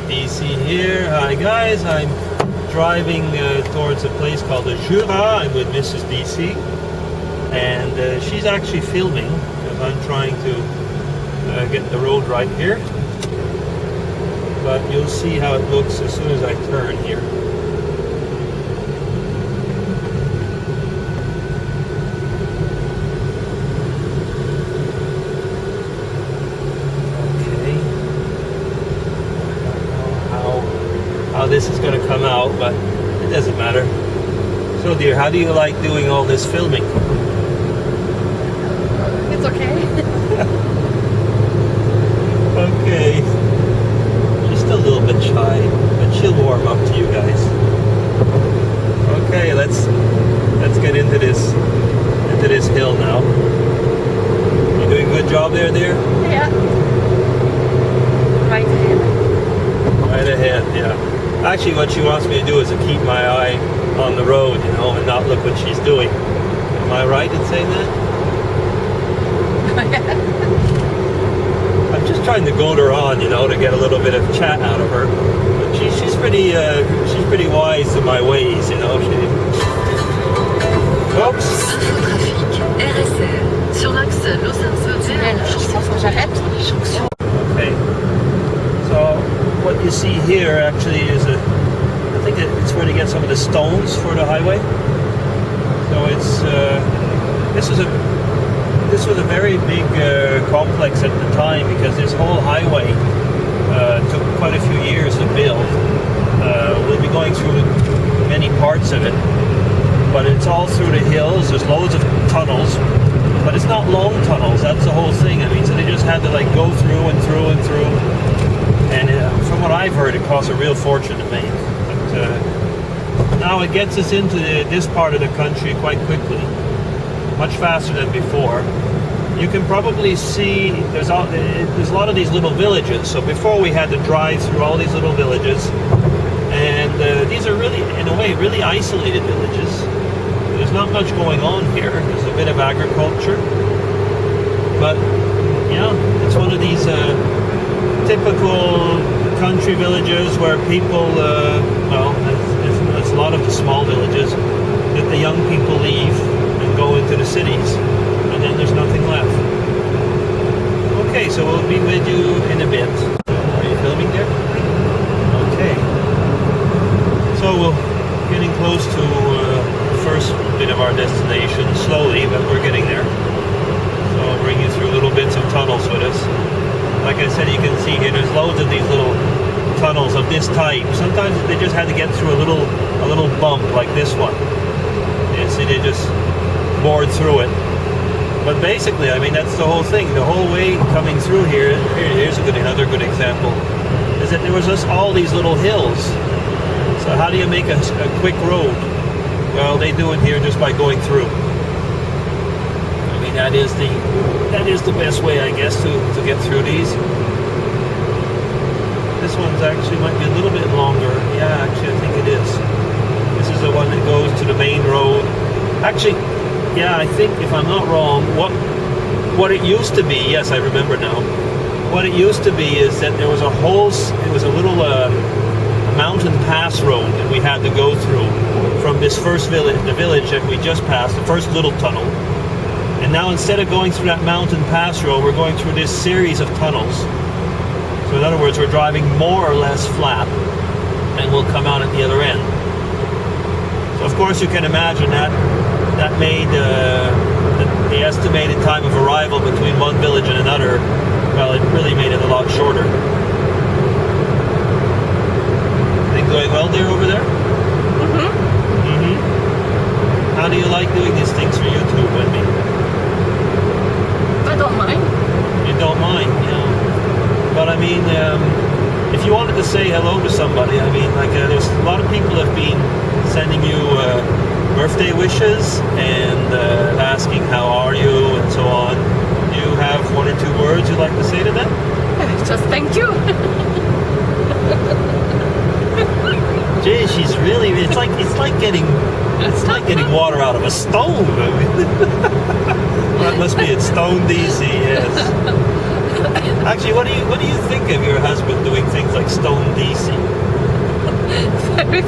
DC here. Hi guys, I'm driving towards a place called the Jura. I'm with Mrs. DC, and she's actually filming because I'm trying to get the road right here. But you'll see how it looks as soon as I turn here. How this is going to come out, but it doesn't matter. So dear, how do you like doing all this filming? It's okay. Okay. She's still a little bit shy, but she'll warm up to you guys. Okay, let's get into this hill now. You doing a good job there, dear? Yeah. Right ahead. Right ahead, yeah. Actually, what she wants me to do is to keep my eye on the road, you know, and not look what she's doing. Am I right in saying that? I'm just trying to goad her on, you know, to get a little bit of chat out of her. But she's pretty wise to my ways, you know. Oops. Okay. So what you see here actually is I think it's where they get some of the stones for the highway. So it's this was a very big complex at the time, because this whole highway took quite a few years to build. We'll be going through many parts of it, but it's all through the hills. There's loads of tunnels, but it's not long tunnels. That's the whole thing. I mean, so they just had to like go through and through and through. And from what I've heard, it costs a real fortune to make. But now it gets us into this part of the country quite quickly, much faster than before. You can probably see there's a lot of these little villages. So before we had to drive through all these little villages, and these are really, in a way, really isolated villages. There's not much going on here. There's a bit of agriculture, but you know, it's one of these typical country villages where people, well, it's a lot of the small villages that the young people leave and go into the cities, and then there's nothing left. Okay, so we'll be with you in a bit. Are you filming there? Okay. So we're getting close to the first bit of our destination, slowly, but we're getting there. So I'll bring you through little bits of tunnels with us. Like I said, you can see here, there's loads of these little tunnels of this type. Sometimes they just had to get through a little bump like this one. You see, they just bored through it. But basically, I mean, that's the whole thing. The whole way coming through here, here's another good example, is that there was just all these little hills. So how do you make a quick road? Well, they do it here just by going through. I mean, that is the best way, I guess, to get through these. This one's actually might be a little bit longer. Yeah, actually, I think it is. This is the one that goes to the main road. Actually, yeah, I think, if I'm not wrong, what it used to be, yes, I remember now. What it used to be is that there was a little mountain pass road that we had to go through from this first village, the village that we just passed, the first little tunnel. And now, instead of going through that mountain pass road, we're going through this series of tunnels. So in other words, we're driving more or less flat, and we'll come out at the other end. So of course you can imagine that made the estimated time of arrival between one village and another, well, it really made it a lot shorter. Things going well there over there? Mm-hmm. Mm-hmm. How do you like doing these things for YouTube, Wendy? I don't mind. You don't mind, yeah. But I mean, if you wanted to say hello to somebody, I mean, like there's a lot of people have been sending you birthday wishes and asking how are you and so on. Do you have one or two words you'd like to say to them? Just thank you. Gee, she's really, it's like getting water out of a stone. I mean, that must be at Stone DC, yes. Actually, what do you think of your husband doing things like Stone DC?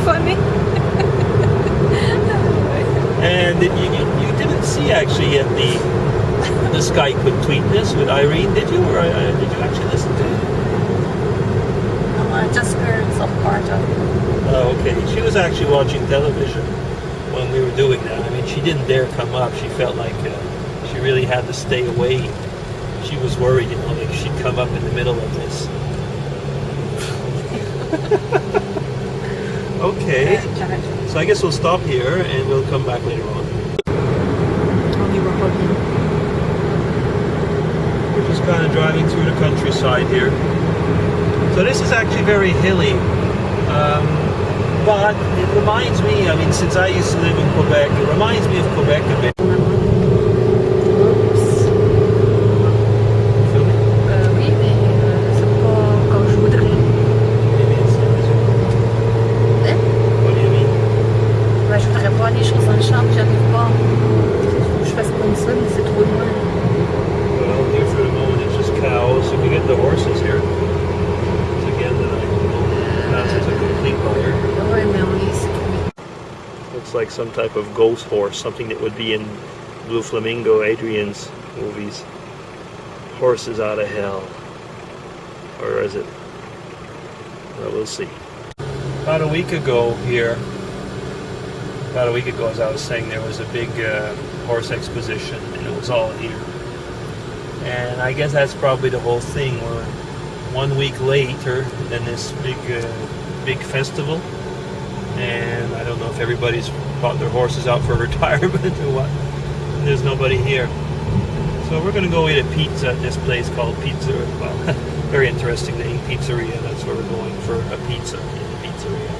funny. And you didn't see actually yet the Skype between this with Irene, did you? Or did you actually listen to it? I just heard some part of it. Oh, okay. She was actually watching television when we were doing that. I mean, she didn't dare come up. She felt like she really had to stay away. She was worried, you know, like she'd come up in the middle of this. Okay. So I guess we'll stop here and we'll come back later on. We're just kind of driving through the countryside here. So this is actually very hilly. But it reminds me, I mean, since I used to live in Quebec, it reminds me of Quebec a bit. Oups. Filming? Oui, mais c'est pas comme je voudrais. Hein? What do you mean? Ben, je voudrais voir les choses dans le champ, j'arrive pas. Faut que je fasse comme ça, mais c'est trop loin. Well, here for the moment it's just cows. If we get the horses here, it's again that I pass as a complete buyer. Ouais, mais on est ici. Looks like some type of ghost horse, something that would be in Blue Flamingo, Adrian's movies. Horses out of hell. Or is it? Well, we'll see. About a week ago, as I was saying, there was a big horse exposition, and it was all here. And I guess that's probably the whole thing. We're 1 week later than this big festival. And I don't know if everybody's bought their horses out for retirement or what. There's nobody here. So we're going to go eat a pizza at this place called Pizza. Well, very interesting name, Pizzeria. That's where we're going for a pizza in the pizzeria.